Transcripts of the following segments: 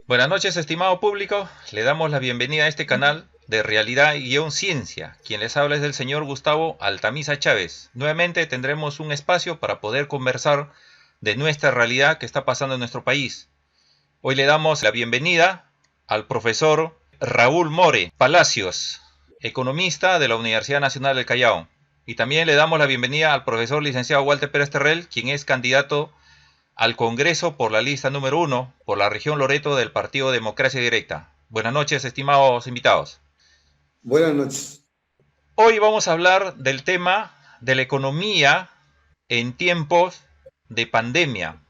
Buenas noches, estimado público. Le damos la bienvenida a este canal de Realidad-Ciencia. Quien les habla es el señor Gustavo Altamisa Chávez. Nuevamente tendremos un espacio para poder conversar de nuestra realidad que está pasando en nuestro país. Hoy le damos la bienvenida al profesor Raúl More Palacios, economista de la Universidad Nacional del Callao. Y también le damos la bienvenida al profesor licenciado Walter Pérez Terrell, quien es candidato al Congreso por la lista número 1 por la región Loreto del Partido Democracia Directa. Buenas noches, estimados invitados. Buenas noches. Hoy vamos a hablar del tema de la economía en tiempos de pandemia.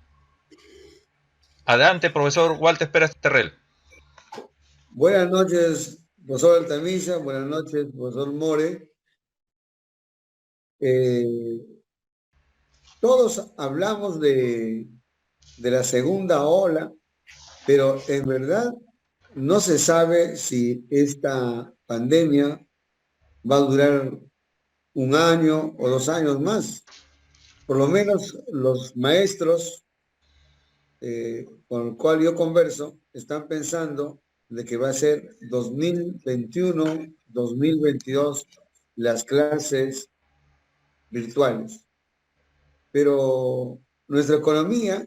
Adelante, profesor Walter Pérez Terrell. Buenas noches, profesor Altamisa. Buenas noches, profesor More. Eh, todos hablamos de la segunda ola, pero en verdad no se sabe si esta pandemia va a durar un año o 2 años más. Por lo menos los maestros con los cuales yo converso están pensando de que va a ser 2021, 2022 las clases virtuales. Pero nuestra economía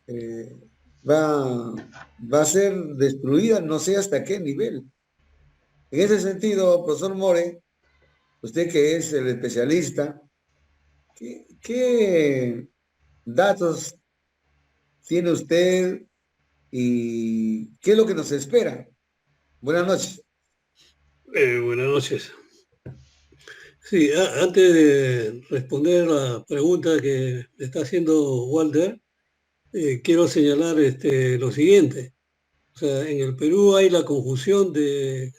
eh, va, va a ser destruida, no sé hasta qué nivel. En ese sentido, profesor More, usted que es el especialista, ¿qué datos tiene usted y qué es lo que nos espera? Buenas noches. Buenas noches. Sí, antes de responder la pregunta que me está haciendo Walter, quiero señalar lo siguiente. O sea, en el Perú hay la conjunción de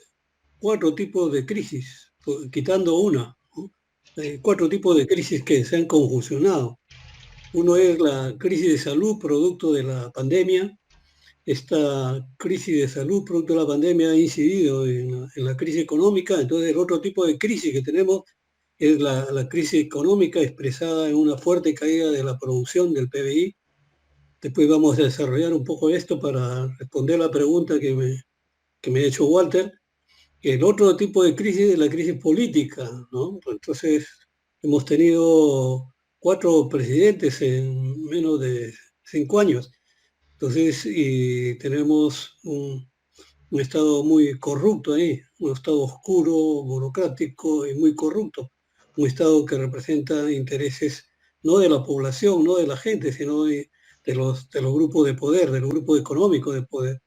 4 tipos de crisis, quitando una, ¿no? Hay 4 tipos de crisis que se han conjuncionado. Uno es la crisis de salud producto de la pandemia. Esta crisis de salud producto de la pandemia ha incidido en la crisis económica. Entonces, el otro tipo de crisis que tenemos es la crisis económica expresada en una fuerte caída de la producción del PBI. Después vamos a desarrollar un poco esto para responder la pregunta que me ha hecho Walter. El otro tipo de crisis es la crisis política, ¿no? Entonces, hemos tenido 4 presidentes en menos de 5 años. Entonces, y tenemos un Estado muy corrupto ahí, un Estado oscuro, burocrático y muy corrupto. Un Estado que representa intereses no de la población, no de la gente, sino de los grupos de poder, de los grupos económicos de poder.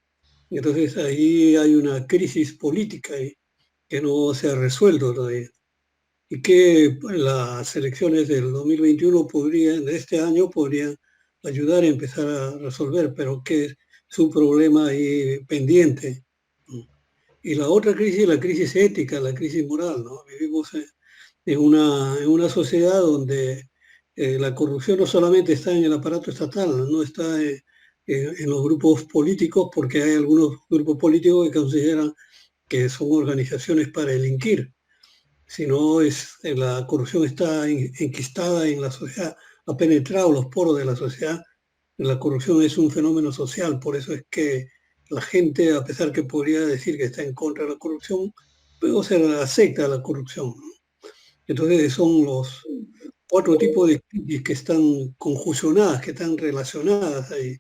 Entonces ahí hay una crisis política ahí que no se ha resuelto todavía. Y que las elecciones del 2021 de este año podrían ayudar a empezar a resolver, pero que es un problema ahí pendiente. Y la otra crisis es la crisis ética, la crisis moral, ¿no? Vivimos en una sociedad donde la corrupción no solamente está en el aparato estatal, no está en los grupos políticos, porque hay algunos grupos políticos que consideran que son organizaciones para delinquir, sino la corrupción está enquistada en la sociedad, ha penetrado los poros de la sociedad. La corrupción es un fenómeno social, por eso es que la gente, a pesar que podría decir que está en contra de la corrupción, luego se acepta la corrupción. Entonces son los 4 tipos de crisis que están conjuncionadas, que están relacionadas ahí.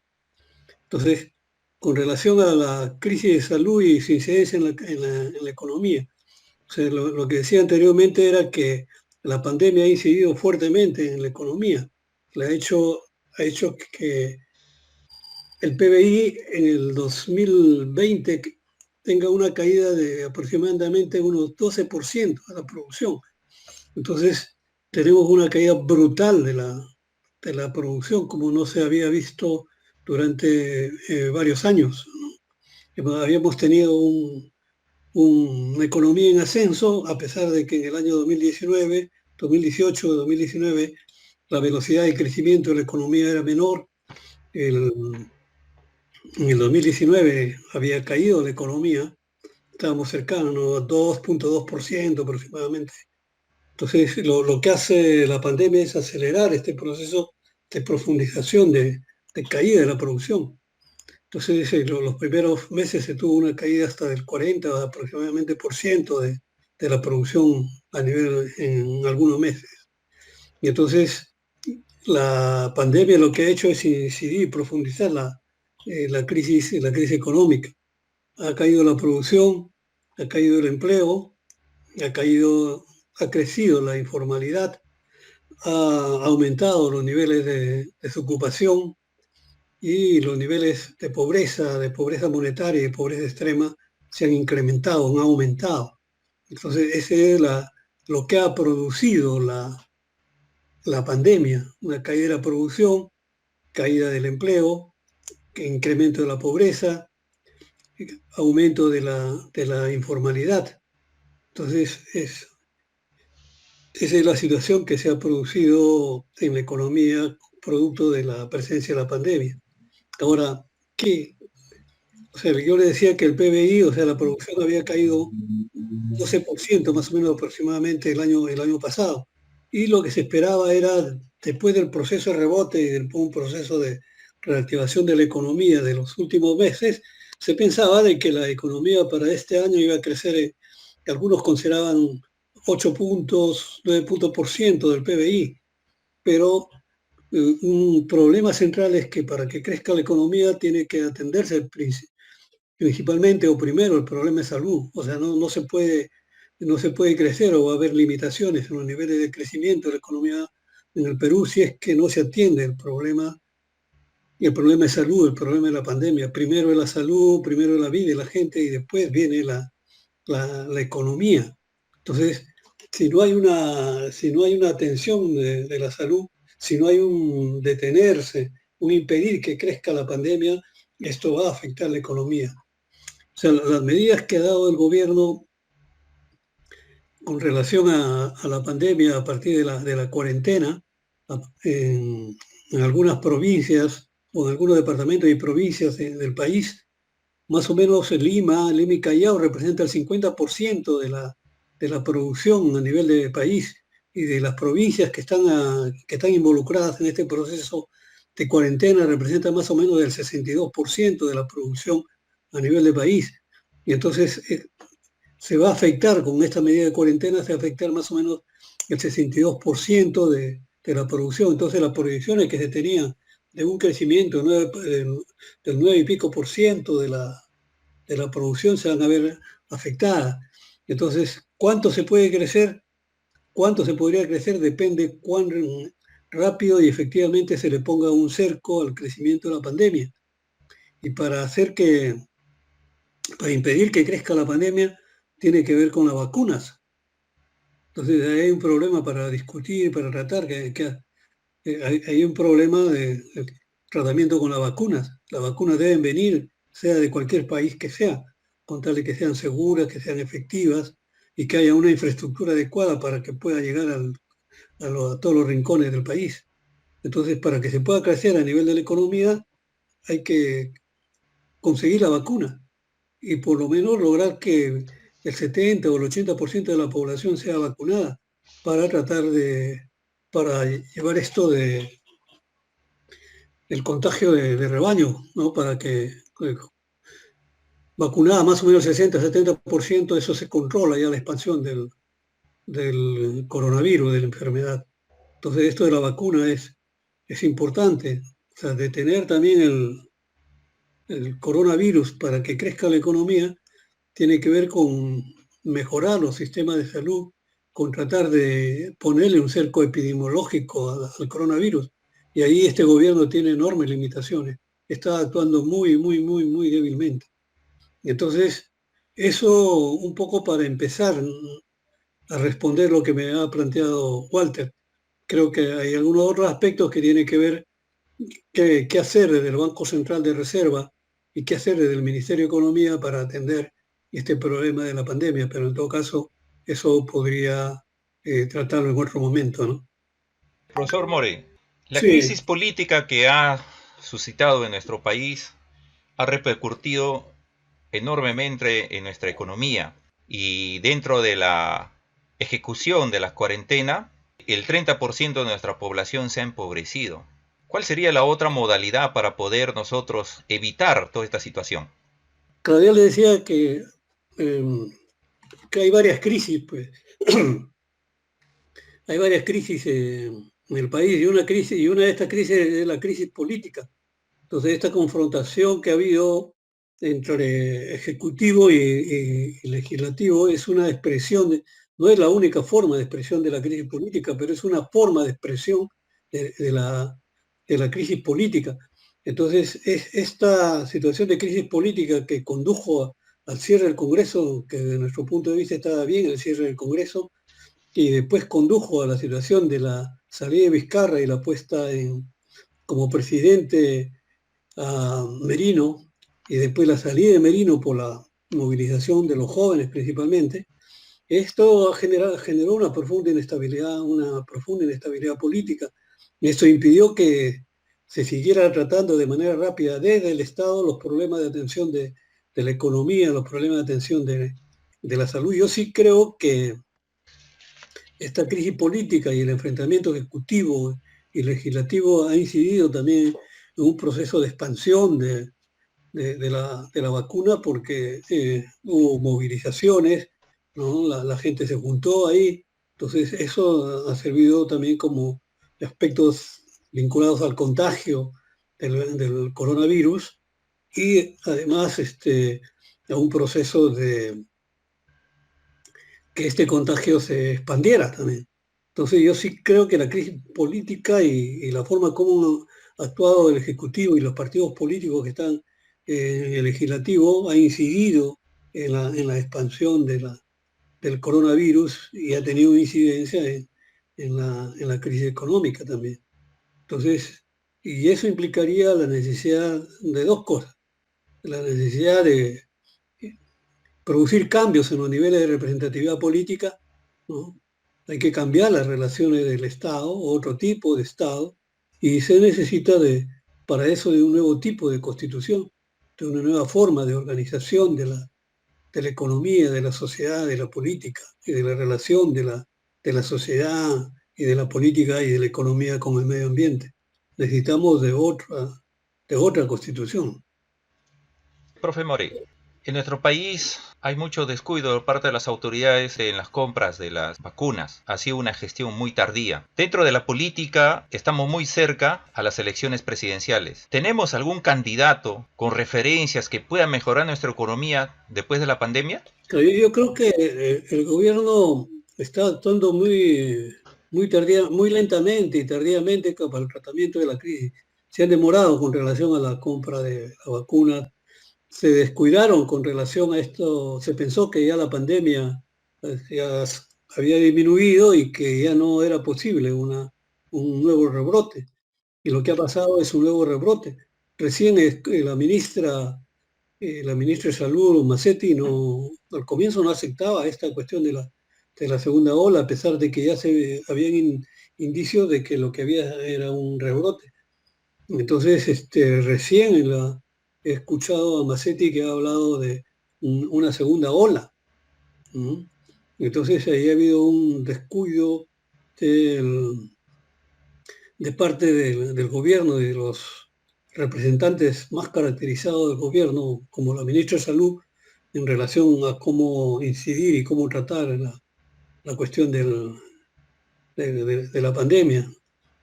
Entonces, con relación a la crisis de salud y su incidencia en la economía, o sea, lo que decía anteriormente era que la pandemia ha incidido fuertemente en la economía. Ha hecho que el PBI en el 2020 tenga una caída de aproximadamente unos 12% de la producción. Entonces, tenemos una caída brutal de la producción, como no se había visto durante varios años, ¿no? Habíamos tenido una economía en ascenso, a pesar de que en el año 2019, 2018, 2019, la velocidad de crecimiento de la economía era menor. En el 2019 había caído la economía, estábamos cercanos a 2,2% aproximadamente. Entonces, lo que hace la pandemia es acelerar este proceso de profundización, de caída de la producción. Entonces, los primeros meses se tuvo una caída hasta del 40 aproximadamente por ciento de la producción a nivel en algunos meses. Y entonces la pandemia lo que ha hecho es incidir y profundizar la crisis económica. Ha caído la producción, ha caído el empleo, ha crecido la informalidad, ha aumentado los niveles de desocupación y los niveles de pobreza monetaria y de pobreza extrema se han incrementado, han aumentado. Entonces, ese es lo que ha producido la pandemia, una caída de la producción, caída del empleo, incremento de la pobreza, aumento de la informalidad. Entonces, esa es la situación que se ha producido en la economía producto de la presencia de la pandemia. Ahora, ¿qué? O sea, yo le decía que el PBI, o sea, la producción había caído 12% más o menos aproximadamente el año pasado. Y lo que se esperaba era, después del proceso de rebote y del un proceso de reactivación de la economía de los últimos meses, se pensaba de que la economía para este año iba a crecer, algunos consideraban 8 puntos, 9 puntos por ciento del PBI, pero un problema central es que para que crezca la economía tiene que atenderse principalmente o primero el problema de salud. O sea, no se puede crecer o va a haber limitaciones en los niveles de crecimiento de la economía en el Perú si es que no se atiende el problema de salud, el problema de la pandemia. Primero es la salud, primero es la vida de la gente y después viene la economía. Entonces, si no hay una atención de la salud, si no hay un detenerse, un impedir que crezca la pandemia, esto va a afectar la economía. O sea, las medidas que ha dado el gobierno con relación a la pandemia a partir de la cuarentena en algunas provincias o en algunos departamentos y provincias del país, más o menos Lima y Callao representa el 50% de la producción a nivel de país y de las provincias que están involucradas en este proceso de cuarentena representa más o menos el 62% de la producción a nivel de país. Y entonces se va a afectar con esta medida de cuarentena, se va a afectar más o menos el 62% de la producción. Entonces las proyecciones que se tenían de un crecimiento del 9 y pico por ciento de la producción se van a ver afectadas. Entonces, ¿cuánto se puede crecer? ¿Cuánto se podría crecer? Depende cuán rápido y efectivamente se le ponga un cerco al crecimiento de la pandemia. Y para impedir que crezca la pandemia, tiene que ver con las vacunas. Entonces, hay un problema para discutir, para tratar, hay un problema de tratamiento con las vacunas. Las vacunas deben venir, sea de cualquier país que sea, con tal de que sean seguras, que sean efectivas y que haya una infraestructura adecuada para que pueda llegar a todos los rincones del país. Entonces, para que se pueda crecer a nivel de la economía, hay que conseguir la vacuna y por lo menos lograr que el 70 o el 80% de la población sea vacunada para para llevar esto del contagio de rebaño, ¿no? Para que vacunada más o menos el 60-70%, eso se controla ya la expansión del coronavirus, de la enfermedad. Entonces esto de la vacuna es importante, o sea, detener también el coronavirus para que crezca la economía tiene que ver con mejorar los sistemas de salud, con tratar de ponerle un cerco epidemiológico al coronavirus. Y ahí este gobierno tiene enormes limitaciones. Está actuando muy débilmente. Entonces, eso un poco para empezar a responder lo que me ha planteado Walter. Creo que hay algunos otros aspectos que tienen que ver qué hacer desde el Banco Central de Reserva y qué hacer desde el Ministerio de Economía para atender este problema de la pandemia, pero en todo caso eso podría tratarlo en otro momento, ¿no? Profesor More, la Sí, crisis política que ha suscitado en nuestro país ha repercutido enormemente en nuestra economía y dentro de la ejecución de la cuarentena, el 30% de nuestra población se ha empobrecido. ¿Cuál sería la otra modalidad para poder nosotros evitar toda esta situación? Claudia le decía em, que hay varias crisis, pues. Hay varias crisis en el país y una de estas crisis es la crisis política. Entonces, esta confrontación que ha habido entre ejecutivo y legislativo es una expresión, no es la única forma de expresión de la crisis política, pero es una forma de expresión de la crisis política. Entonces, es esta situación de crisis política que condujo al cierre del Congreso, que desde nuestro punto de vista estaba bien el cierre del Congreso, y después condujo a la situación de la salida de Vizcarra y la puesta como presidente a Merino, y después la salida de Merino por la movilización de los jóvenes principalmente. Esto generó una profunda inestabilidad política, y esto impidió que se siguiera tratando de manera rápida desde el Estado los problemas de atención de la economía, los problemas de atención de la salud. Yo sí creo que esta crisis política y el enfrentamiento ejecutivo y legislativo ha incidido también en un proceso de expansión de la vacuna, porque hubo movilizaciones, ¿no? La gente se juntó ahí, entonces eso ha servido también como aspectos vinculados al contagio del coronavirus, y además a un proceso de que este contagio se expandiera también. Entonces yo sí creo que la crisis política y la forma como ha actuado el Ejecutivo y los partidos políticos que están en el Legislativo ha incidido en la expansión del coronavirus, y ha tenido incidencia en la crisis económica también. Entonces, y eso implicaría la necesidad de dos cosas: la necesidad de producir cambios en los niveles de representatividad política, ¿no? Hay que cambiar las relaciones del Estado, otro tipo de Estado, y se necesita para eso de un nuevo tipo de constitución, de una nueva forma de organización de la economía, de la sociedad, de la política y de la relación de la sociedad y de la política y de la economía con el medio ambiente. Necesitamos de otra constitución. Profe Mori, en nuestro país hay mucho descuido por parte de las autoridades en las compras de las vacunas. Ha sido una gestión muy tardía. Dentro de la política estamos muy cerca a las elecciones presidenciales. ¿Tenemos algún candidato con referencias que pueda mejorar nuestra economía después de la pandemia? Yo creo que el gobierno está actuando muy lentamente y tardíamente para el tratamiento de la crisis. Se han demorado con relación a la compra de la vacuna, se descuidaron con relación a esto. Se pensó que ya la pandemia ya había disminuido y que ya no era posible un nuevo rebrote. Y lo que ha pasado es un nuevo rebrote. Recién la ministra de Salud, Macetti, no, al comienzo no aceptaba esta cuestión de la segunda ola, a pesar de que ya habían indicios de que lo que había era un rebrote. Entonces, recién he escuchado a Macetti que ha hablado de una segunda ola. ¿Mm? Entonces, ahí ha habido un descuido del, de parte del gobierno y de los representantes más caracterizados del gobierno, como la ministra de Salud, en relación a cómo incidir y cómo tratar la cuestión de la pandemia.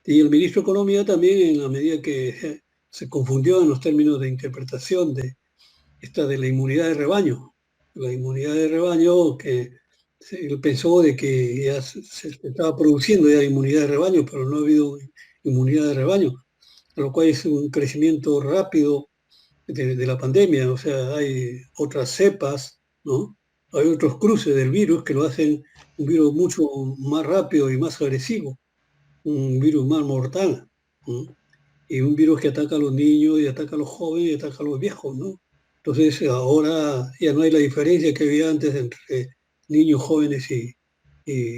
Y el ministro de Economía también, en la medida que se confundió en los términos de interpretación de la inmunidad de rebaño. La inmunidad de rebaño, que él pensó de que ya se estaba produciendo ya inmunidad de rebaño, pero no ha habido inmunidad de rebaño, lo cual es un crecimiento rápido de la pandemia. O sea, hay otras cepas, ¿no? Hay otros cruces del virus que lo hacen un virus mucho más rápido y más agresivo, un virus más mortal, ¿no? Y un virus que ataca a los niños y ataca a los jóvenes y ataca a los viejos, ¿no? Entonces ahora ya no hay la diferencia que había antes entre niños, jóvenes y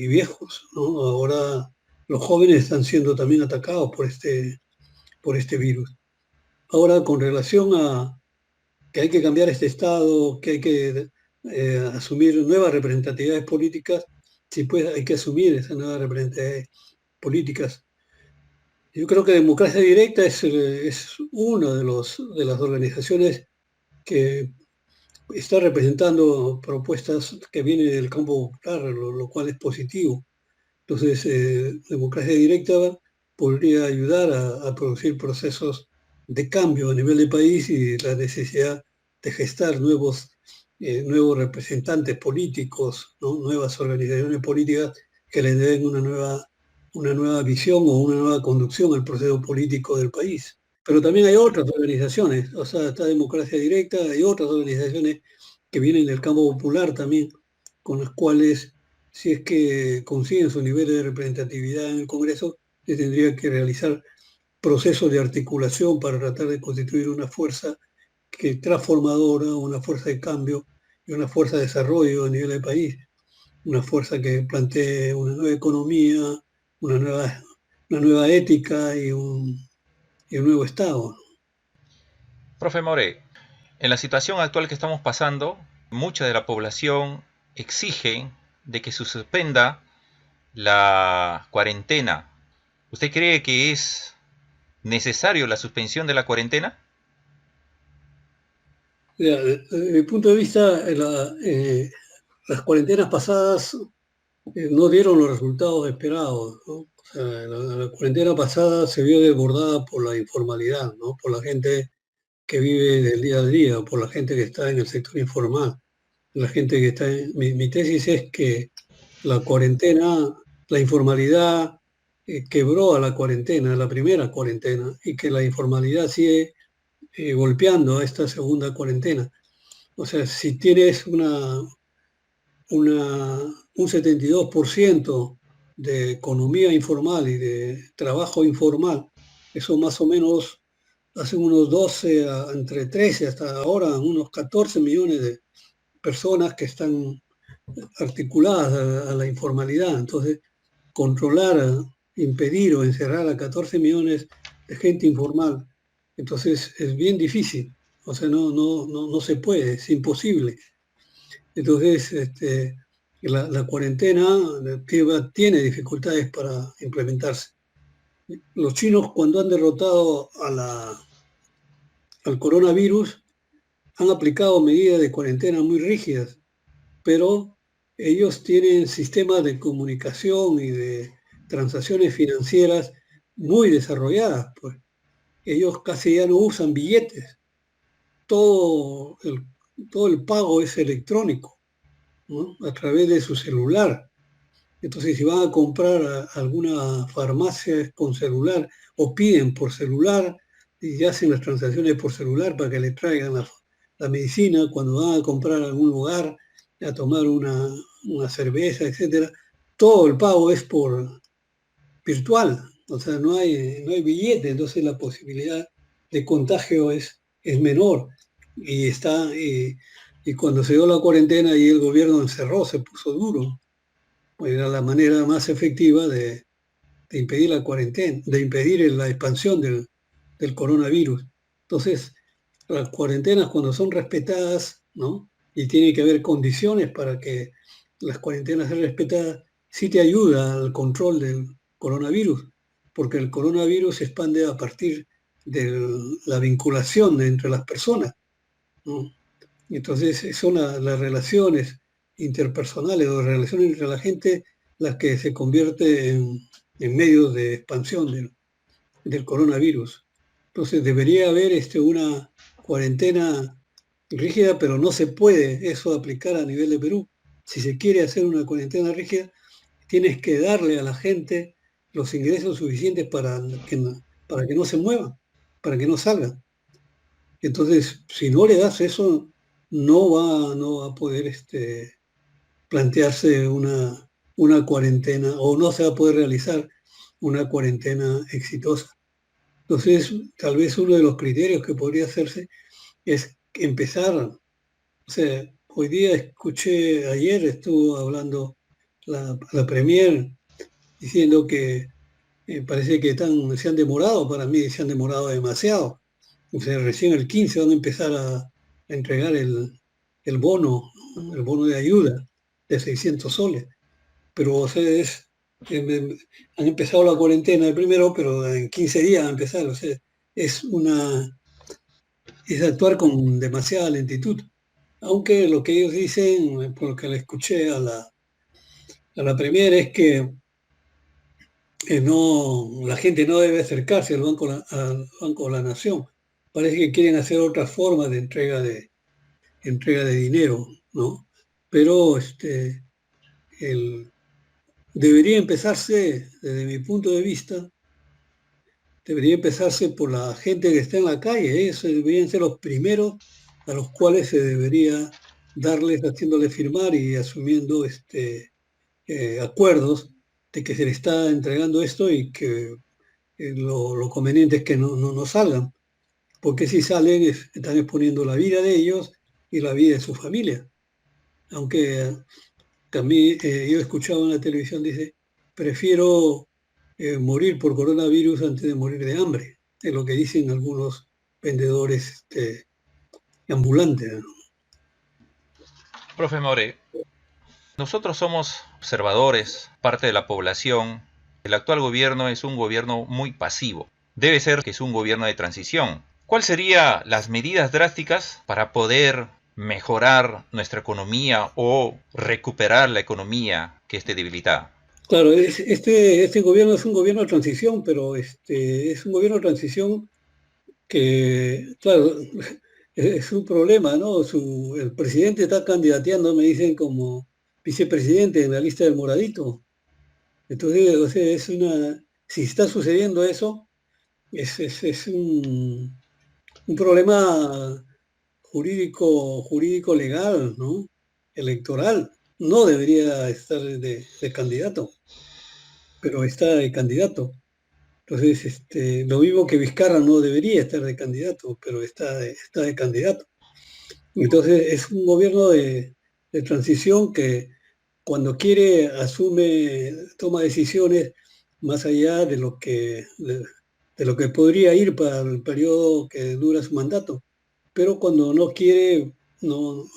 viejos, ¿no? Ahora los jóvenes están siendo también atacados por este virus. Ahora, con relación a que hay que cambiar este Estado, que hay que asumir nuevas representatividades políticas, sí, pues hay que asumir esas nuevas representatividades políticas. Yo creo que Democracia Directa es una de las organizaciones que está representando propuestas que vienen del campo popular, lo cual es positivo. Entonces, Democracia Directa podría ayudar a producir procesos de cambio a nivel de país y la necesidad de gestar nuevos representantes políticos, ¿no? Nuevas organizaciones políticas que le den una nueva visión o una nueva conducción al proceso político del país. Pero también hay otras organizaciones, o sea, está Democracia Directa, hay otras organizaciones que vienen del campo popular también, con las cuales, si es que consiguen su nivel de representatividad en el Congreso, se tendría que realizar procesos de articulación para tratar de constituir una fuerza que transformadora, una fuerza de cambio y una fuerza de desarrollo a nivel del país, una fuerza que plantee una nueva economía, una nueva, una nueva ética y un nuevo Estado. Profe More, en la situación actual que estamos pasando, mucha de la población exige de que se suspenda la cuarentena. ¿Usted cree que es necesario la suspensión de la cuarentena? Desde mi punto de vista, las cuarentenas pasadas no dieron los resultados esperados, ¿no? O sea, la cuarentena pasada se vio desbordada por la informalidad, ¿no? Por la gente que vive del día a día, por la gente que está en el sector informal, la gente que está en... Mi tesis es que la cuarentena, la informalidad quebró a la cuarentena, la primera cuarentena, y que la informalidad sigue golpeando a esta segunda cuarentena. O sea, si tienes un 72% de economía informal y de trabajo informal, eso más o menos hace unos 12, entre 13 hasta ahora, unos 14 millones de personas que están articuladas a la informalidad. Entonces, controlar, impedir o encerrar a 14 millones de gente informal, entonces es bien difícil. O sea, no se puede, es imposible. Entonces, la cuarentena tiene dificultades para implementarse. Los chinos, cuando han derrotado al coronavirus, han aplicado medidas de cuarentena muy rígidas, pero ellos tienen sistemas de comunicación y de transacciones financieras muy desarrolladas, pues. Ellos casi ya no usan billetes, todo el, todo el pago es electrónico, ¿no? A través de su celular. Entonces, si van a comprar a alguna farmacia con celular o piden por celular y hacen las transacciones por celular para que le traigan la medicina, cuando van a comprar a algún lugar, a tomar una cerveza, etcétera, todo el pago es por virtual, o sea, no hay billete, entonces la posibilidad de contagio es menor. Y cuando se dio la cuarentena y el gobierno encerró, se puso duro, pues era la manera más efectiva de impedir la cuarentena, de impedir la expansión del coronavirus. Entonces, las cuarentenas cuando son respetadas, ¿no? Y tiene que haber condiciones para que las cuarentenas sean respetadas, sí te ayuda al control del coronavirus, porque el coronavirus se expande a partir de la vinculación entre las personas, ¿no? Entonces son las relaciones interpersonales o relaciones entre la gente las que se convierte en medios de expansión del coronavirus. Entonces debería haber una cuarentena rígida, pero no se puede eso aplicar a nivel de Perú. Si se quiere hacer una cuarentena rígida, tienes que darle a la gente los ingresos suficientes para que no se muevan, para que no salgan. Entonces, si no le das eso, no va a poder plantearse una cuarentena o no se va a poder realizar una cuarentena exitosa. Entonces, tal vez uno de los criterios que podría hacerse es empezar, o sea, hoy día ayer estuvo hablando la Premier diciendo que parece que se han demorado, para mí se han demorado demasiado. O sea, recién el 15 van a empezar a entregar el bono, ¿no? El bono de ayuda de 600 soles. Pero o sea, han empezado la cuarentena el primero, pero en 15 días va a empezar. O sea, es actuar con demasiada lentitud. Aunque lo que ellos dicen, por lo que le escuché a la premier, es que la gente no debe acercarse al Banco de la Nación. Parece que quieren hacer otras formas de entrega de dinero, ¿no? Pero debería empezarse, desde mi punto de vista, debería empezarse por la gente que está en la calle. Ellos deberían ser los primeros a los cuales se debería haciéndoles firmar y asumiendo acuerdos de que se le está entregando esto y que lo conveniente es que no salgan, porque si salen están exponiendo la vida de ellos y la vida de su familia. Aunque también yo he escuchado en la televisión, dice, prefiero morir por coronavirus antes de morir de hambre, es lo que dicen algunos vendedores ambulantes, ¿no? Profe More, nosotros somos observadores, parte de la población. El actual gobierno es un gobierno muy pasivo. Debe ser que es un gobierno de transición. ¿Cuáles serían las medidas drásticas para poder mejorar nuestra economía o recuperar la economía que esté debilitada? Claro, este gobierno es un gobierno de transición, pero es un gobierno de transición que, claro, es un problema, ¿no? El presidente está candidateando, me dicen, como vicepresidente en la lista del Moradito. Entonces, o sea, si está sucediendo eso, es un problema jurídico legal, ¿no? Electoral. No debería estar de candidato, pero está de candidato. Entonces, lo mismo que Vizcarra no debería estar de candidato, pero está de candidato. Entonces, es un gobierno de transición que cuando quiere toma decisiones más allá de lo que podría ir para el periodo que dura su mandato. Pero cuando no quiere, no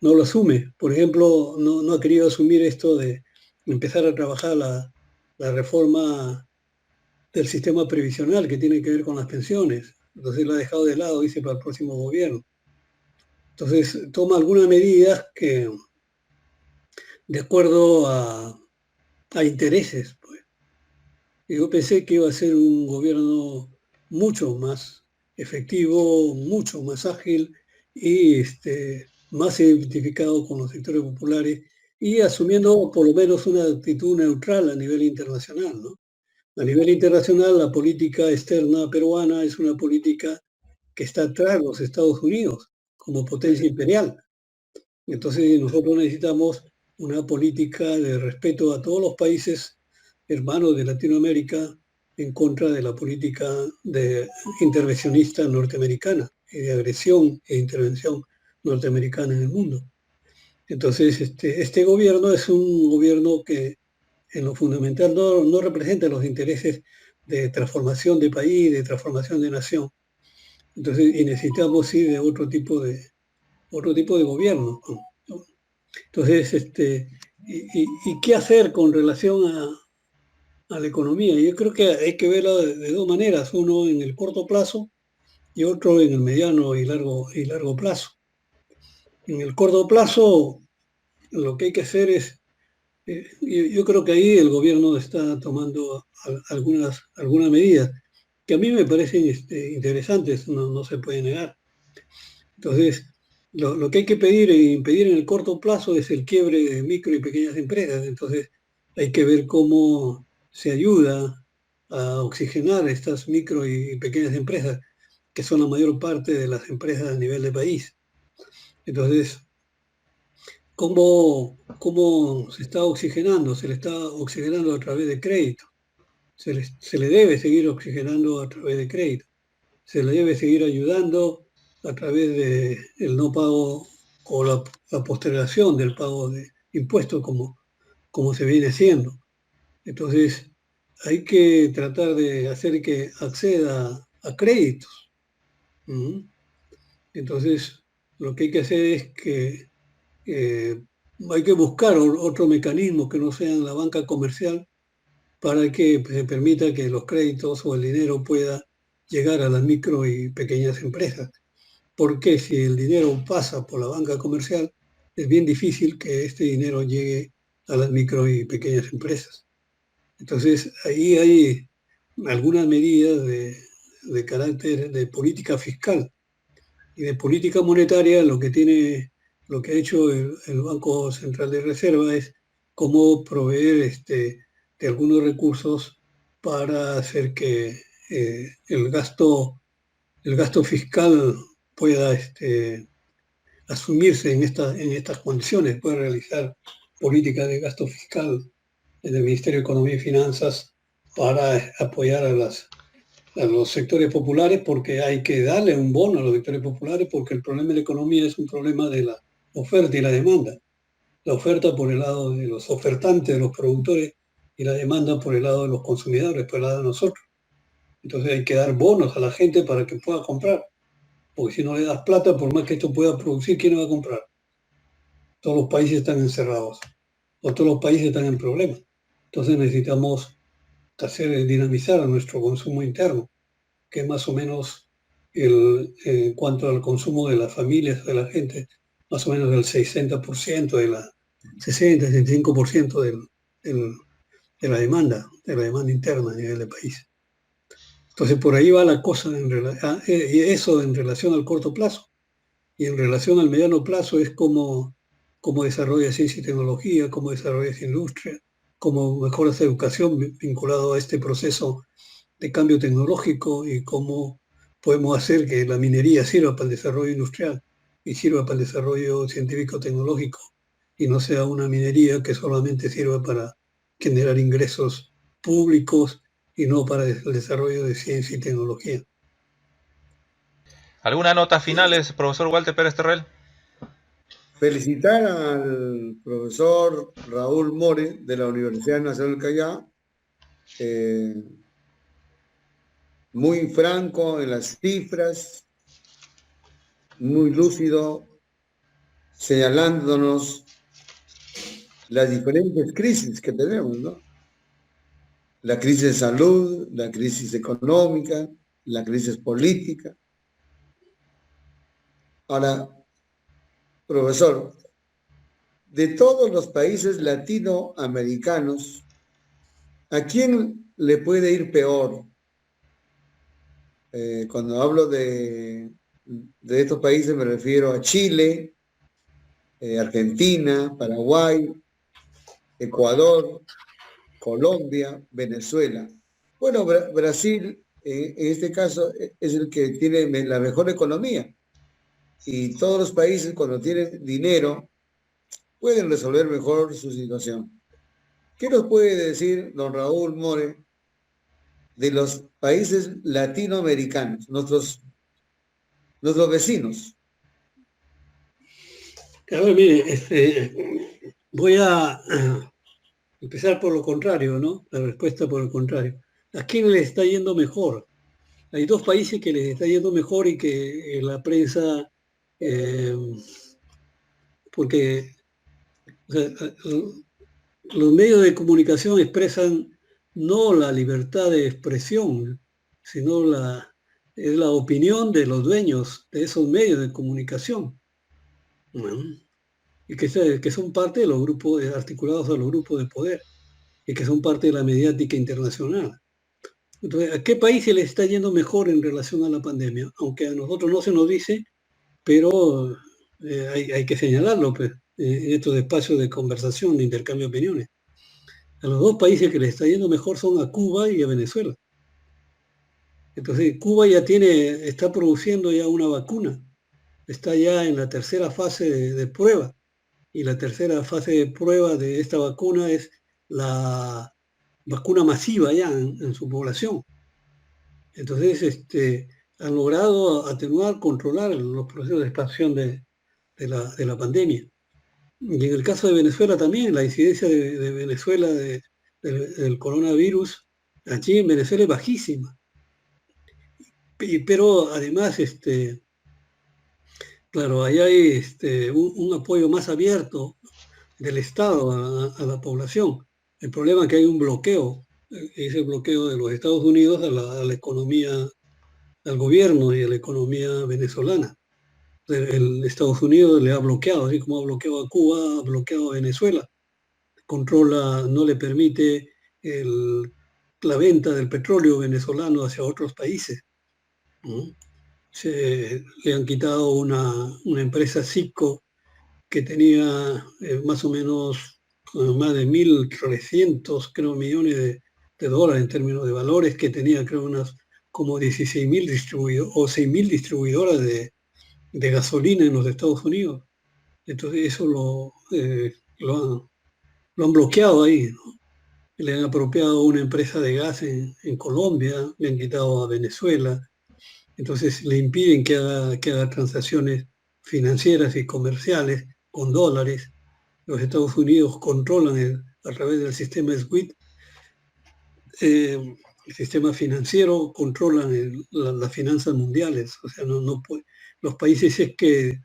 lo asume. Por ejemplo, no ha querido asumir esto de empezar a trabajar la reforma del sistema previsional que tiene que ver con las pensiones. Entonces lo ha dejado de lado, dice, para el próximo gobierno. Entonces toma algunas medidas que, de acuerdo a intereses, pues. Y yo pensé que iba a ser un gobierno mucho más efectivo, mucho más ágil y más identificado con los sectores populares y asumiendo por lo menos una actitud neutral a nivel internacional, ¿no? A nivel internacional, la política externa peruana es una política que está atrás de los Estados Unidos como potencia imperial. Entonces nosotros necesitamos una política de respeto a todos los países hermanos de Latinoamérica en contra de la política intervencionista norteamericana y de agresión e intervención norteamericana en el mundo. Entonces, este gobierno es un gobierno que en lo fundamental no representa los intereses de transformación de país, de transformación de nación. Entonces, y necesitamos sí de otro tipo de gobierno, ¿no? Entonces, y qué hacer con relación a la economía? Yo creo que hay que verla de dos maneras, uno en el corto plazo y otro en el mediano y largo plazo. En el corto plazo, lo que hay que hacer es, yo creo que ahí el gobierno está tomando algunas medidas que a mí me parecen interesantes, no se puede negar. Entonces, lo que hay que pedir e impedir en el corto plazo es el quiebre de micro y pequeñas empresas. Entonces, hay que ver cómo se ayuda a oxigenar estas micro y pequeñas empresas, que son la mayor parte de las empresas a nivel de país. Entonces, ¿cómo se está oxigenando? Se le está oxigenando a través de crédito. Se le debe seguir oxigenando a través de crédito. Se le debe seguir ayudando a través del no pago o la postergación del pago de impuestos como se viene haciendo. Entonces, hay que tratar de hacer que acceda a créditos. ¿Mm? Entonces, lo que hay que hacer es que hay que buscar otro mecanismo que no sea en la banca comercial para que se permita que los créditos o el dinero pueda llegar a las micro y pequeñas empresas. Porque si el dinero pasa por la banca comercial, es bien difícil que este dinero llegue a las micro y pequeñas empresas. Entonces, ahí hay algunas medidas de carácter de política fiscal y de política monetaria. Lo que ha hecho el Banco Central de Reserva es cómo proveer de algunos recursos para hacer que el gasto fiscal pueda asumirse en estas condiciones, puede realizar políticas de gasto fiscal en el Ministerio de Economía y Finanzas para apoyar a los sectores populares, porque hay que darle un bono a los sectores populares, porque el problema de la economía es un problema de la oferta y la demanda. La oferta por el lado de los ofertantes, de los productores, y la demanda por el lado de los consumidores, por el lado de nosotros. Entonces hay que dar bonos a la gente para que pueda comprar, porque si no le das plata, por más que esto pueda producir, ¿quién va a comprar? Todos los países están encerrados, o todos los países están en problemas. Entonces necesitamos dinamizar nuestro consumo interno, que es más o menos en cuanto al consumo de las familias, de la gente, más o menos el 60% de la 60-65% de la demanda interna a nivel del país. Entonces por ahí va la cosa, y eso en relación al corto plazo. Y en relación al mediano plazo es cómo desarrolla ciencia y tecnología, cómo desarrolla esa industria, cómo mejora esa educación vinculado a este proceso de cambio tecnológico y cómo podemos hacer que la minería sirva para el desarrollo industrial y sirva para el desarrollo científico-tecnológico y no sea una minería que solamente sirva para generar ingresos públicos y no para el desarrollo de ciencia y tecnología. ¿Alguna nota final, profesor Walter Pérez Terrell? Felicitar al profesor Raúl More de la Universidad Nacional del Callao, muy franco en las cifras, muy lúcido, señalándonos las diferentes crisis que tenemos, ¿no? La crisis de salud, la crisis económica, la crisis política. Ahora, profesor, de todos los países latinoamericanos, ¿a quién le puede ir peor? Cuando hablo de estos países me refiero a Chile, Argentina, Paraguay, Ecuador, Colombia, Venezuela. Bueno, Brasil en este caso es el que tiene la mejor economía y todos los países cuando tienen dinero pueden resolver mejor su situación. ¿Qué nos puede decir don Raúl More de los países latinoamericanos, nuestros vecinos? A ver, mire, voy a empezar por lo contrario, ¿no? La respuesta por el contrario. ¿A quién les está yendo mejor? Hay dos países que les está yendo mejor y que la prensa, porque o sea, los medios de comunicación expresan no la libertad de expresión, sino es la opinión de los dueños de esos medios de comunicación. ¿No? Y que son parte de los grupos articulados a los grupos de poder y que son parte de la mediática internacional. Entonces, ¿a qué país se les está yendo mejor en relación a la pandemia? Aunque a nosotros no se nos dice, pero hay que señalarlo pues, en estos espacios de conversación, de intercambio de opiniones. A los dos países que les está yendo mejor son a Cuba y a Venezuela. Entonces, Cuba está produciendo ya una vacuna, está ya en la tercera fase de prueba. Y la tercera fase de prueba de esta vacuna es la vacuna masiva ya en su población. Entonces, han logrado atenuar, controlar los procesos de expansión de la pandemia. Y en el caso de Venezuela también, la incidencia de Venezuela del coronavirus, allí en Venezuela es bajísima. Pero además, claro, ahí hay un apoyo más abierto del Estado a la población. El problema es que hay un bloqueo, es el bloqueo de los Estados Unidos a la economía, al gobierno y a la economía venezolana. El Estados Unidos le ha bloqueado, así como ha bloqueado a Cuba, ha bloqueado a Venezuela. Controla, no le permite la venta del petróleo venezolano hacia otros países, ¿no? Le han quitado una empresa Citgo que tenía más o menos más de 1.300, creo, millones de dólares en términos de valores, que tenía, creo, unas como 16.000 distribuidores o 6.000 distribuidoras de gasolina en los Estados Unidos. Entonces eso lo han bloqueado ahí, ¿no? Le han apropiado una empresa de gas en Colombia, le han quitado a Venezuela, entonces le impiden que haga transacciones financieras y comerciales con dólares. Los Estados Unidos controlan a través del sistema SWIFT, el sistema financiero, controlan las finanzas mundiales. O sea, los países, es que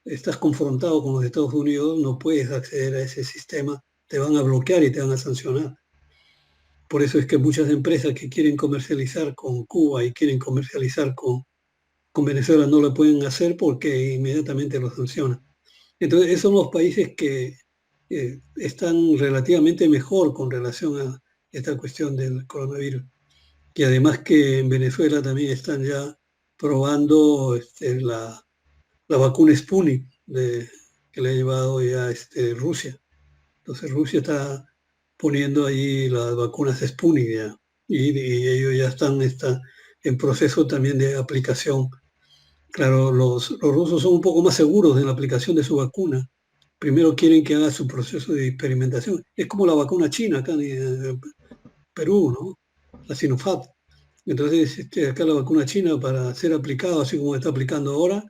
estás confrontado con los Estados Unidos, no puedes acceder a ese sistema, te van a bloquear y te van a sancionar. Por eso es que muchas empresas que quieren comercializar con Cuba y quieren comercializar con Venezuela no lo pueden hacer porque inmediatamente lo sancionan. Entonces, esos son los países que están relativamente mejor con relación a esta cuestión del coronavirus. Y además que en Venezuela también están ya probando la vacuna Sputnik que le ha llevado ya Rusia. Entonces Rusia está poniendo ahí las vacunas Sputnik ya, y ellos ya están en proceso también de aplicación. Claro, los rusos son un poco más seguros en la aplicación de su vacuna. Primero quieren que haga su proceso de experimentación. Es como la vacuna china acá en Perú, ¿no? La Sinopharm. Entonces, acá la vacuna china, para ser aplicada así como está aplicando ahora,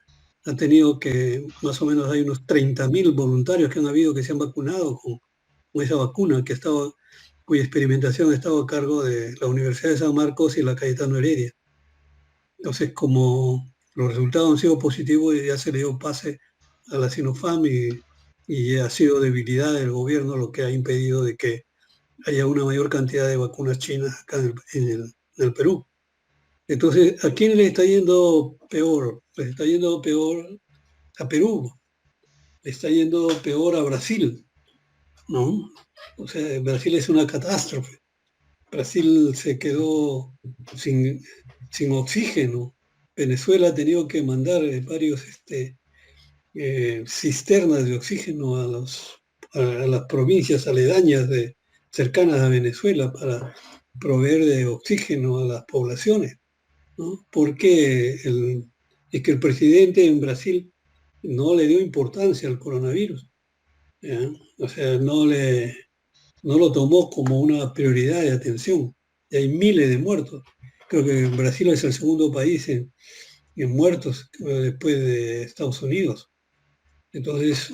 ha tenido que, más o menos hay unos 30.000 voluntarios que han habido que se han vacunado con esa vacuna cuya experimentación ha estado a cargo de la Universidad de San Marcos y la Cayetano Heredia. Entonces, como los resultados han sido positivos, ya se le dio pase a la Sinopharm y ha sido debilidad del gobierno lo que ha impedido de que haya una mayor cantidad de vacunas chinas acá en el Perú. Entonces, ¿a quién le está yendo peor? Le está yendo peor a Perú, le está yendo peor a Brasil, ¿no? O sea, Brasil es una catástrofe. Brasil se quedó sin oxígeno. Venezuela ha tenido que mandar varios cisternas de oxígeno a las provincias aledañas cercanas a Venezuela para proveer de oxígeno a las poblaciones, ¿no? Porque es que el presidente en Brasil no le dio importancia al coronavirus, ¿ya? O sea, no lo tomó como una prioridad de atención. Y hay miles de muertos. Creo que Brasil es el segundo país en muertos después de Estados Unidos. Entonces,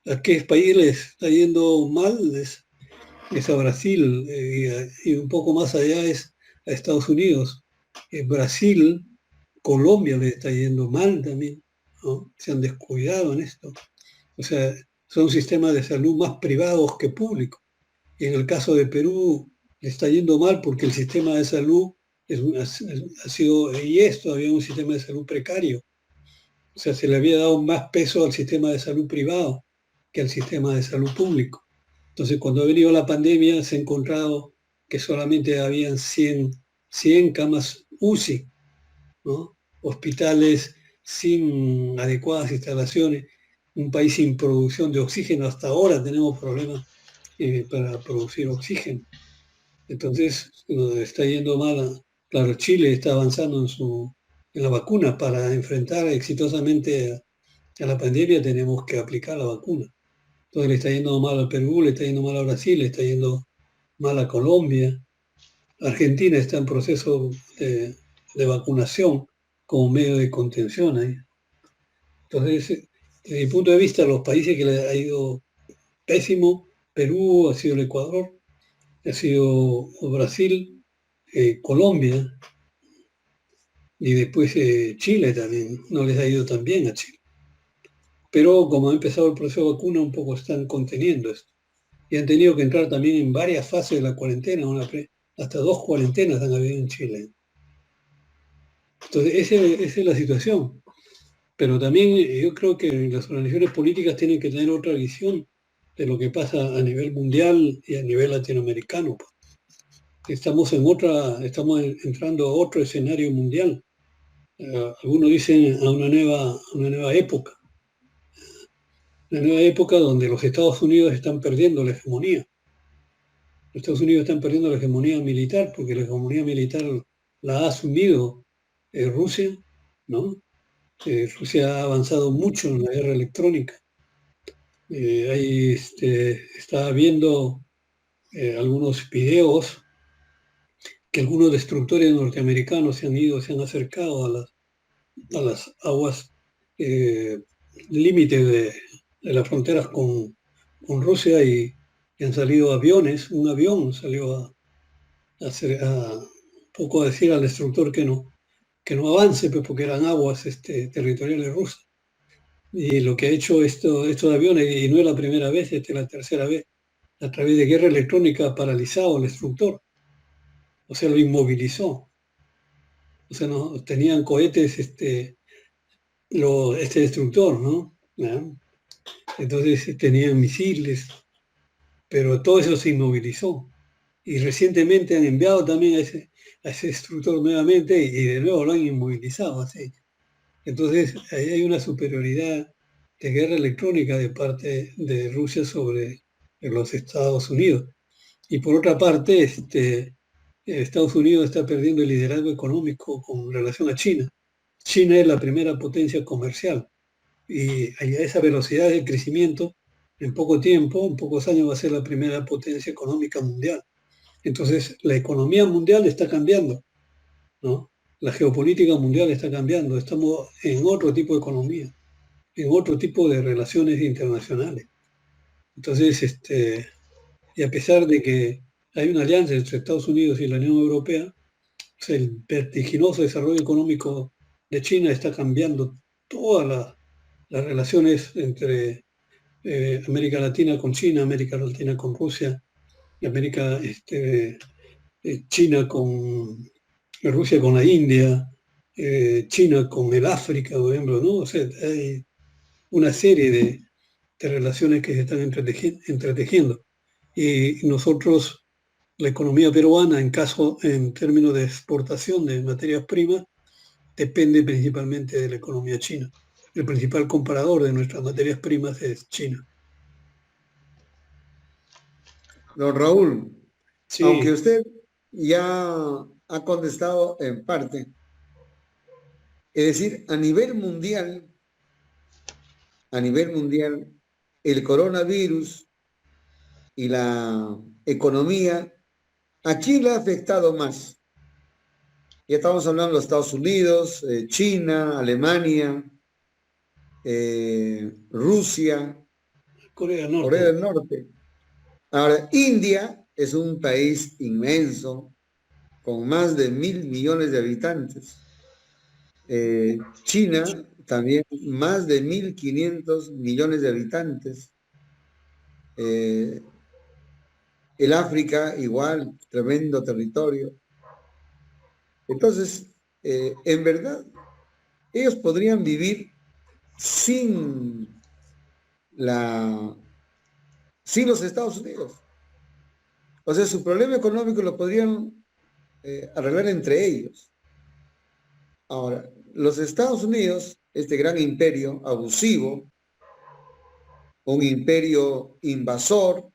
¿a qué país le está yendo mal? Es a Brasil, y un poco más allá es a Estados Unidos. Brasil, Colombia le está yendo mal también, ¿no? Se han descuidado en esto. O sea, son sistemas de salud más privados que públicos. Y en el caso de Perú le está yendo mal porque el sistema de salud ha sido y es todavía un sistema de salud precario. O sea, se le había dado más peso al sistema de salud privado que al sistema de salud público. Entonces, cuando ha venido la pandemia, se ha encontrado que solamente habían 100 camas UCI, ¿no? Hospitales sin adecuadas instalaciones, un país sin producción de oxígeno. Hasta ahora tenemos problemas para producir oxígeno. Entonces, nos está yendo mal. Claro, Chile está avanzando en la vacuna. Para enfrentar exitosamente a la pandemia tenemos que aplicar la vacuna. Entonces le está yendo mal a Perú, le está yendo mal a Brasil, le está yendo mal a Colombia. Argentina está en proceso de vacunación como medio de contención ahí. Entonces, desde mi punto de vista, los países que le ha ido pésimo, Perú, ha sido el Ecuador, ha sido Brasil, Colombia, y después Chile también, no les ha ido tan bien a Chile. Pero como ha empezado el proceso de vacuna, un poco están conteniendo esto. y han tenido que entrar también en varias fases de la cuarentena, hasta 2 cuarentenas han habido en Chile. Entonces, esa es la situación. Pero también yo creo que las organizaciones políticas tienen que tener otra visión de lo que pasa a nivel mundial y a nivel latinoamericano. Estamos entrando a otro escenario mundial. Algunos dicen a una nueva época. Una nueva época donde los Estados Unidos están perdiendo la hegemonía. Los Estados Unidos están perdiendo la hegemonía militar porque la hegemonía militar la ha asumido Rusia, ¿no? Rusia ha avanzado mucho en la guerra electrónica. Ahí estaba viendo algunos videos que algunos destructores norteamericanos se han acercado a las aguas límites de las fronteras con Rusia y han salido aviones. Un avión salió un poco a decir al destructor que no avance, pues, porque eran aguas territoriales rusas. Y lo que ha hecho estos aviones, y no es la primera vez, esta es la tercera vez, a través de guerra electrónica ha paralizado al destructor, o sea, lo inmovilizó. O sea, no, tenían cohetes este destructor, ¿no? ¿Ya? Entonces tenían misiles, pero todo eso se inmovilizó. Y recientemente han enviado también a ese destructor nuevamente y de nuevo lo han inmovilizado. Así. Entonces ahí hay una superioridad de guerra electrónica de parte de Rusia sobre los Estados Unidos. Y por otra parte, Estados Unidos está perdiendo el liderazgo económico con relación a China. China es la primera potencia comercial y a esa velocidad de crecimiento, en poco tiempo, en pocos años va a ser la primera potencia económica mundial. Entonces, la economía mundial está cambiando, ¿no? La geopolítica mundial está cambiando. Estamos en otro tipo de economía, en otro tipo de relaciones internacionales. Entonces, y a pesar de que hay una alianza entre Estados Unidos y la Unión Europea, pues el vertiginoso desarrollo económico de China está cambiando todas las relaciones entre América Latina con China, América Latina con Rusia, y China con Rusia con la India, China con el África, por ejemplo, ¿no? O sea, hay una serie de relaciones que se están entretejiendo. Y nosotros, la economía peruana, en términos de exportación de materias primas, depende principalmente de la economía china. El principal comparador de nuestras materias primas es China. Don Raúl, aunque Sí, usted ya ha contestado en parte, es decir, a nivel mundial, el coronavirus y la economía, ¿a quién le ha afectado más? Ya estamos hablando de los Estados Unidos, China, Alemania, Rusia, Corea del Corea Norte. del Norte. Ahora, India es un país inmenso, con más de 1.000 millones de habitantes. China también más de 1.500 millones de habitantes. El África igual, tremendo territorio. Entonces, en verdad, ellos podrían vivir sin sin los Estados Unidos. O sea, su problema económico lo podrían arreglar entre ellos. Ahora, los Estados Unidos, este gran imperio abusivo, un imperio invasor,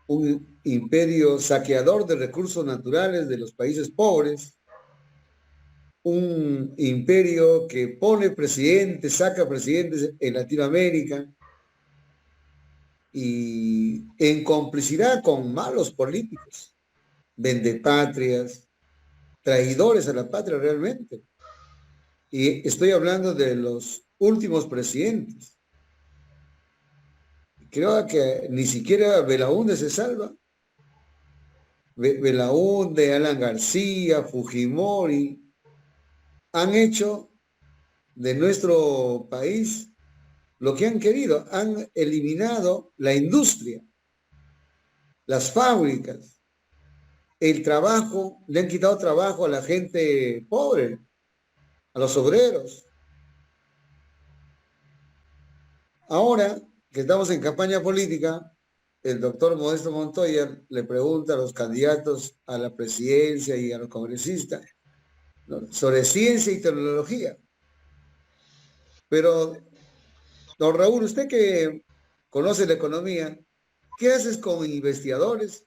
un imperio saqueador de recursos naturales de los países pobres, un imperio que pone presidentes, saca presidentes en Latinoamérica y en complicidad con malos políticos, vendepatrias, traidores a la patria realmente. Y estoy hablando de los últimos presidentes. Creo que ni siquiera Belaúnde se salva. Belaúnde, Alan García, Fujimori, han hecho de nuestro país lo que han querido, han eliminado la industria. las fábricas, el trabajo, le han quitado trabajo a la gente pobre, a los obreros. Ahora que estamos en campaña política, el doctor Modesto Montoya le pregunta a los candidatos a la presidencia y a los congresistas, ¿no?, sobre ciencia y tecnología. Pero, don Raúl, usted que conoce la economía, ¿qué haces con investigadores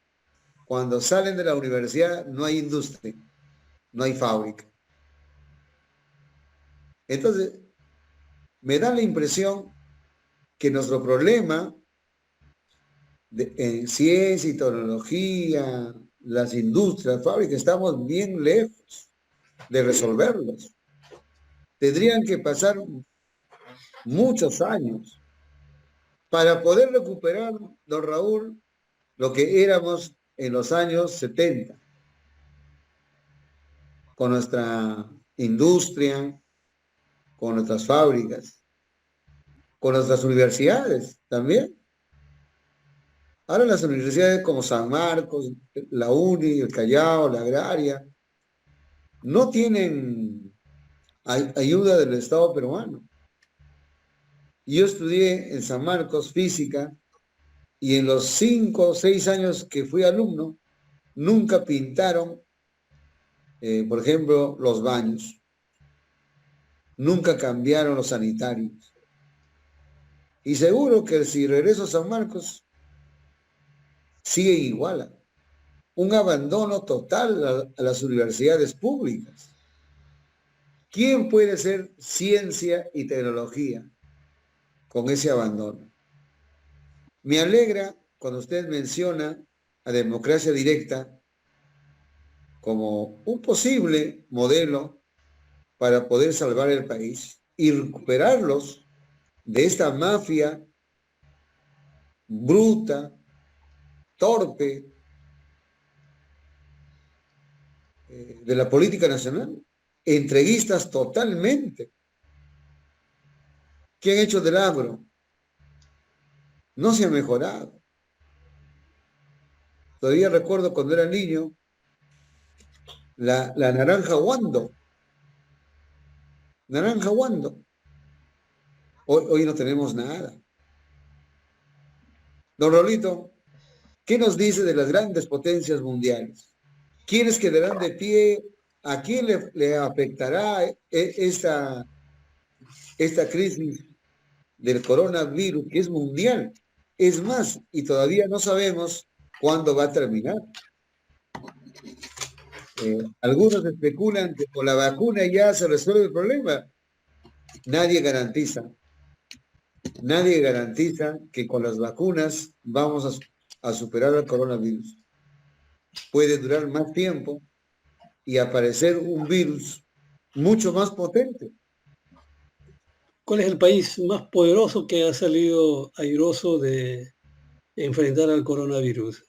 cuando salen de la universidad? No hay industria, no hay fábrica. Entonces, me da la impresión que nuestro problema en ciencia y tecnología, las industrias, fábricas, estamos bien lejos de resolverlos. Tendrían que pasar muchos años para poder recuperar, don Raúl, lo que éramos en los años 70, con nuestra industria, con nuestras fábricas, con nuestras universidades también. Ahora las universidades como San Marcos, la UNI, el Callao, la Agraria, no tienen ayuda del Estado peruano. Yo estudié en San Marcos física y en los 5 o 6 años que fui alumno, nunca pintaron, por ejemplo, los baños. Nunca cambiaron los sanitarios. Y seguro que si regreso a San Marcos, sigue igual. Un abandono total a las universidades públicas. ¿Quién puede hacer ciencia y tecnología con ese abandono? Me alegra cuando usted menciona a democracia directa como un posible modelo para poder salvar el país y recuperarlos de esta mafia bruta, torpe, de la política nacional, entreguistas totalmente. ¿Qué han hecho del agro? No se ha mejorado. Todavía recuerdo cuando era niño, la naranja Wando. Naranja Wando. Hoy no tenemos nada. Don Rolito, ¿qué nos dice de las grandes potencias mundiales? ¿Quiénes quedarán de pie? ¿A quién le afectará esta crisis del coronavirus, que es mundial? Es más, y todavía no sabemos cuándo va a terminar. Algunos especulan que con la vacuna ya se resuelve el problema. Nadie garantiza que con las vacunas vamos a superar el coronavirus. Puede durar más tiempo y aparecer un virus mucho más potente. ¿Cuál es el país más poderoso que ha salido airoso de enfrentar al coronavirus?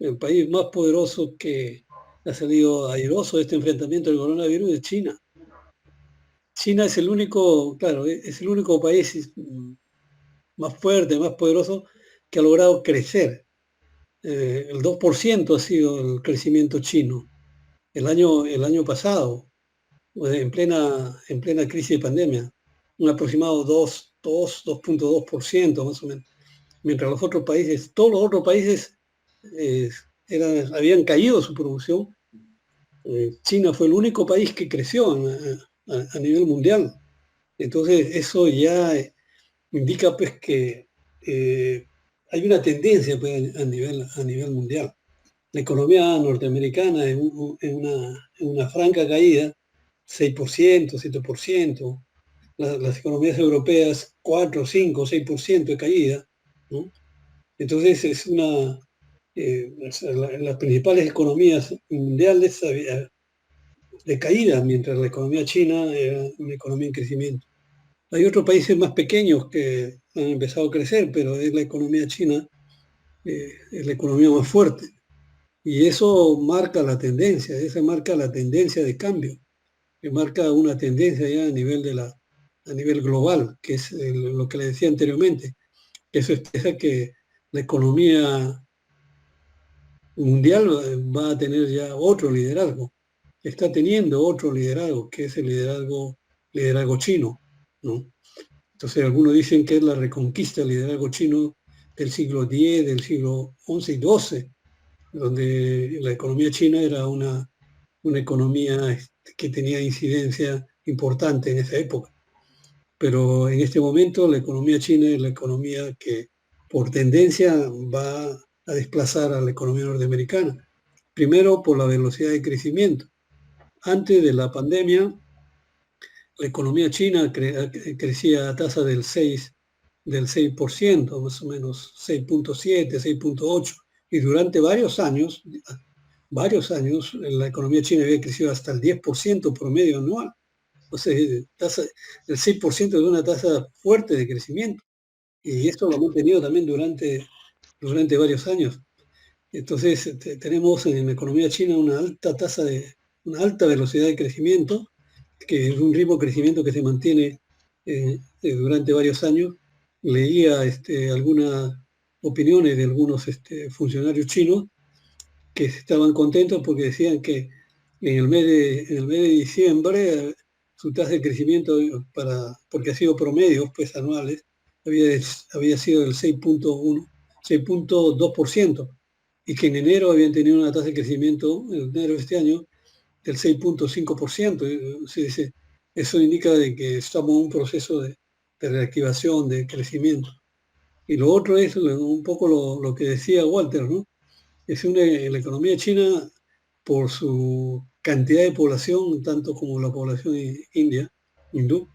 El país más poderoso que ha salido airoso de este enfrentamiento del coronavirus es China. China es el único, claro, es el único país más fuerte, más poderoso que ha logrado crecer. El 2% ha sido el crecimiento chino. El año pasado, en plena crisis de pandemia, un aproximado 2.2% más o menos. Mientras los otros países, todos los otros países habían caído su producción. China fue el único país que creció a nivel mundial. Entonces eso ya indica pues que hay una tendencia pues, a nivel mundial. La economía norteamericana en una franca caída, 6%, 7%, las economías europeas 4, 5, 6% de caída, ¿no? Entonces es las principales economías mundiales de caída, mientras la economía china era una economía en crecimiento. Hay otros países más pequeños que han empezado a crecer, pero es la economía china, es la economía más fuerte. Y eso marca la tendencia, de cambio, que marca una tendencia ya a nivel global, que es lo que le decía anteriormente. Eso expresa que la economía mundial va a tener ya otro liderazgo, está teniendo otro liderazgo, que es el liderazgo chino, ¿no? Entonces algunos dicen que es la reconquista del liderazgo chino del siglo X, del siglo XI y XII, donde la economía china era una economía que tenía incidencia importante en esa época. Pero en este momento la economía china es la economía que por tendencia va a desplazar a la economía norteamericana. Primero por la velocidad de crecimiento. Antes de la pandemia, la economía china crecía a tasa del 6%, más o menos 6.7, 6.8, y durante varios años, la economía china había crecido hasta el 10% promedio anual. O sea, el 6% es una tasa fuerte de crecimiento, y esto lo hemos tenido también durante varios años. Entonces, tenemos en la economía china una alta velocidad de crecimiento, que es un ritmo de crecimiento que se mantiene durante varios años. Leía algunas opiniones de algunos funcionarios chinos que estaban contentos porque decían que en el mes de diciembre su tasa de crecimiento, porque ha sido promedios pues, anuales, había sido del 6.1, 6.2%, y que en enero habían tenido una tasa de crecimiento, en enero de este año, del 6.5%. Eso indica de que estamos en un proceso de reactivación, de crecimiento. Y lo otro es un poco lo que decía Walter, ¿no? La economía china, por su cantidad de población, tanto como la población hindú, o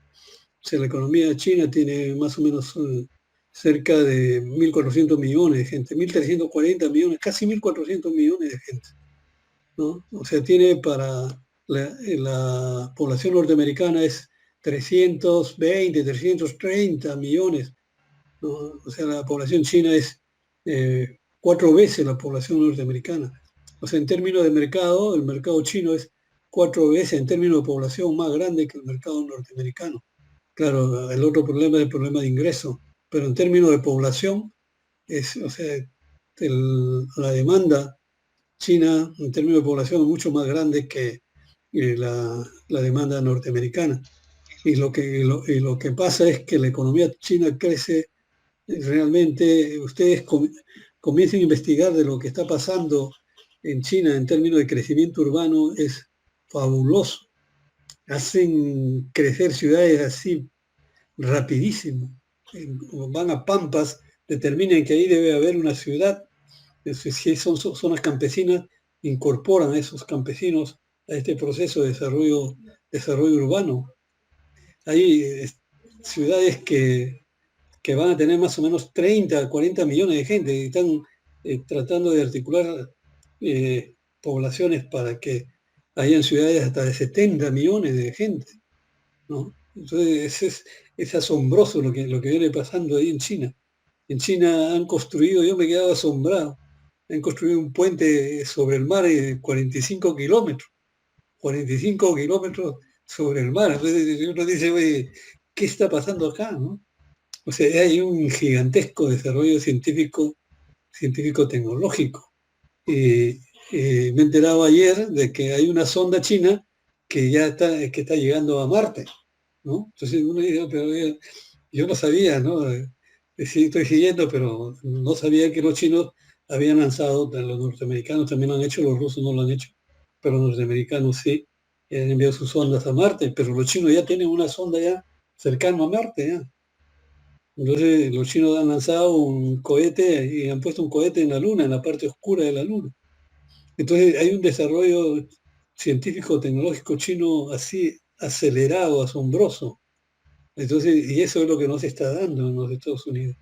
sea, la economía china tiene más o menos cerca de 1.400 millones de gente, 1.340 millones, casi 1.400 millones de gente, ¿no? O sea, tiene para la población norteamericana es 320, 330 millones, ¿no? O sea, la población china es 4 veces la población norteamericana. O sea, en términos de mercado, el mercado chino es 4 veces en términos de población más grande que el mercado norteamericano. Claro, el otro problema es el problema de ingreso, pero en términos de población, o sea, la demanda china en términos de población es mucho más grande que la demanda norteamericana. Y lo que pasa es que la economía china crece realmente. Ustedes comiencen a investigar de lo que está pasando en China en términos de crecimiento urbano, es fabuloso. Hacen crecer ciudades así rapidísimo. Van a pampas, determinan que ahí debe haber una ciudad. Si son zonas campesinas, incorporan a esos campesinos a este proceso de desarrollo urbano. Hay ciudades que van a tener más o menos 30, 40 millones de gente, y están tratando de articular poblaciones para que hayan ciudades hasta de 70 millones de gente, ¿no? Entonces es asombroso lo que viene pasando ahí en China. En China han construido, yo me he quedado asombrado, han construido un puente sobre el mar de 45 kilómetros, 45 kilómetros sobre el mar. Entonces uno dice, oye, ¿qué está pasando acá, no? O sea, hay un gigantesco desarrollo científico-tecnológico. Me he enterado ayer de que hay una sonda china que que está llegando a Marte, ¿no? Entonces uno dice, pero yo no sabía, ¿no? Sí, estoy siguiendo, pero no sabía que los chinos habían lanzado, los norteamericanos también lo han hecho, los rusos no lo han hecho, pero los norteamericanos sí, han enviado sus sondas a Marte, pero los chinos ya tienen una sonda ya cercana a Marte, ya. Entonces los chinos han lanzado un cohete y han puesto un cohete en la Luna, en la parte oscura de la Luna. Entonces hay un desarrollo científico-tecnológico chino así acelerado, asombroso. Entonces, y eso es lo que nos está dando en los Estados Unidos.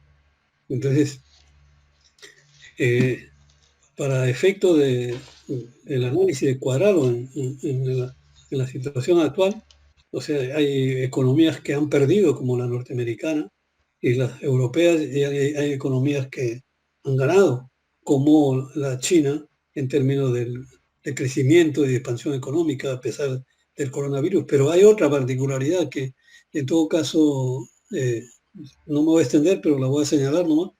Entonces, para efecto del análisis de cuadrado en la situación actual, o sea, hay economías que han perdido, como la norteamericana, y las europeas, y hay economías que han ganado, como la China, en términos de crecimiento y de expansión económica, a pesar del coronavirus. Pero hay otra particularidad que, en todo caso, no me voy a extender, pero la voy a señalar nomás,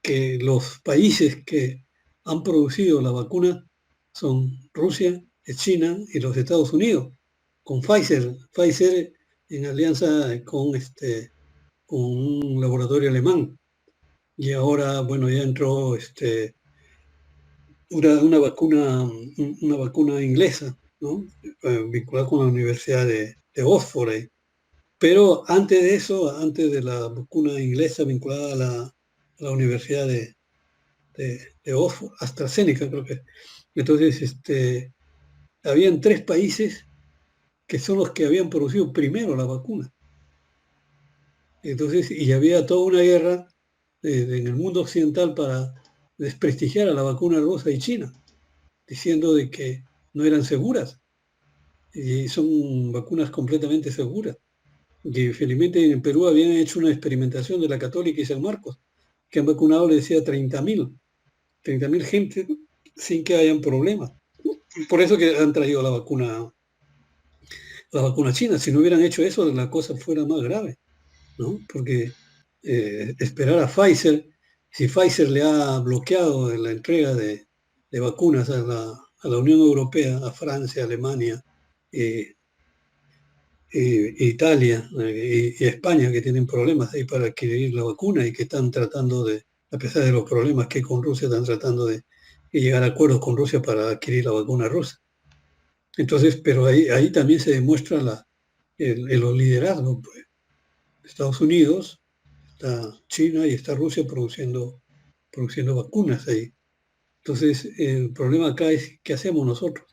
que los países que han producido la vacuna son Rusia, China y los Estados Unidos, con Pfizer. Pfizer en alianza con un laboratorio alemán. Y ahora, bueno, ya entró una vacuna inglesa, ¿no? Vinculada con la Universidad de Oxford. Pero antes de eso, antes de la vacuna inglesa vinculada a la Universidad de Oxford, AstraZeneca creo que. Entonces, habían 3 países que son los que habían producido primero la vacuna. Entonces, y había toda una guerra en el mundo occidental para desprestigiar a la vacuna rusa y china, diciendo de que no eran seguras. Y son vacunas completamente seguras. Y felizmente en Perú habían hecho una experimentación de la Católica y San Marcos, que han vacunado, le decía, 30.000 gente sin que hayan problemas. Por eso que han traído la vacuna china. Si no hubieran hecho eso, la cosa fuera más grave, ¿no? Porque esperar a Pfizer, si Pfizer le ha bloqueado la entrega de vacunas a la Unión Europea, a Francia, Alemania, Italia y España, que tienen problemas ahí para adquirir la vacuna y que están tratando a pesar de los problemas que hay con Rusia, están tratando de llegar a acuerdos con Rusia para adquirir la vacuna rusa. Entonces, pero ahí también se demuestra los liderazgos, pues. Estados Unidos, está China y está Rusia produciendo vacunas ahí. Entonces, el problema acá es ¿qué hacemos nosotros?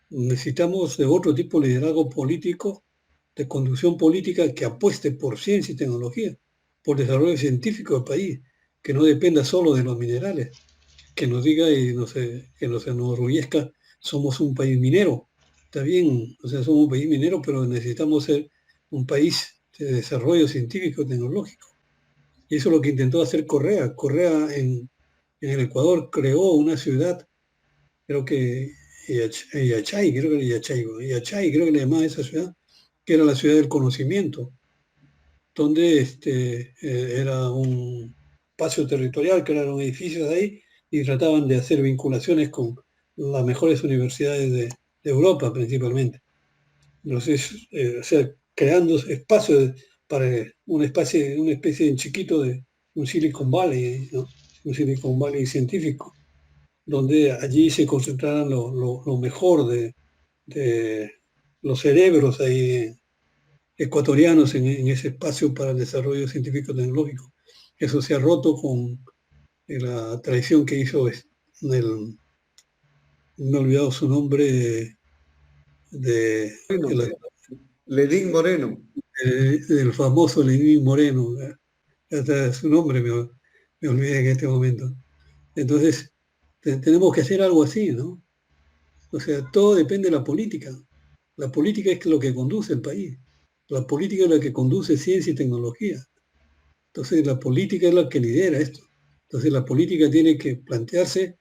Necesitamos de otro tipo de liderazgo político, de conducción política que apueste por ciencia y tecnología, por desarrollo científico del país, que no dependa solo de los minerales, que nos diga y que nos enorgullezca, somos un país minero. Está bien, o sea, somos un país minero, pero necesitamos ser un país de desarrollo científico y tecnológico. Y eso es lo que intentó hacer Correa. Correa en el Ecuador creó una ciudad, creo que Yachay, creo que le llamaba esa ciudad, que era la ciudad del conocimiento, donde era un espacio territorial, crearon edificios ahí y trataban de hacer vinculaciones con las mejores universidades de Europa principalmente. Entonces, o sea, creando espacios para una especie en chiquito de un Silicon Valley, ¿no? Un Silicon Valley científico, donde allí se concentraran lo mejor de los cerebros ahí ecuatorianos en ese espacio para el desarrollo científico-tecnológico. Eso se ha roto con la traición que hizo me he olvidado su nombre Ledín Moreno. El famoso Lenín Moreno. Hasta su nombre me olvidé en este momento. Entonces, tenemos que hacer algo así, ¿no? O sea, todo depende de la política. La política es lo que conduce el país. La política es la que conduce ciencia y tecnología. Entonces, la política es la que lidera esto. Entonces, la política tiene que plantearse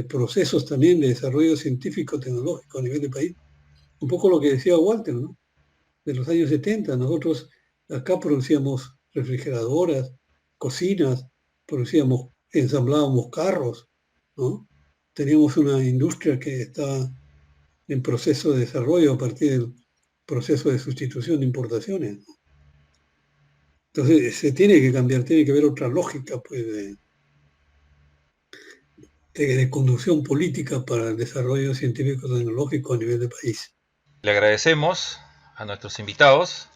procesos también de desarrollo científico, tecnológico a nivel de país. Un poco lo que decía Walter, ¿no? De los años 70, nosotros acá producíamos refrigeradoras, cocinas, ensamblábamos carros, ¿no? Teníamos una industria que estaba en proceso de desarrollo a partir del proceso de sustitución de importaciones, ¿no? Entonces se tiene que cambiar, tiene que haber otra lógica, pues, de conducción política para el desarrollo científico-tecnológico a nivel de país. Le agradecemos a nuestros invitados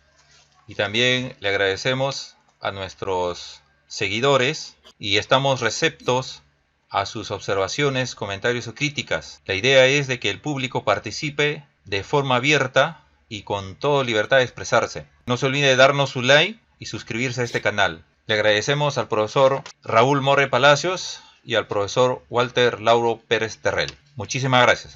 y también le agradecemos a nuestros seguidores y estamos receptos a sus observaciones, comentarios o críticas. La idea es de que el público participe de forma abierta y con toda libertad de expresarse. No se olvide de darnos su like y suscribirse a este canal. Le agradecemos al profesor Raúl Morre Palacios y al profesor Walter Lauro Pérez Terrell. Muchísimas gracias.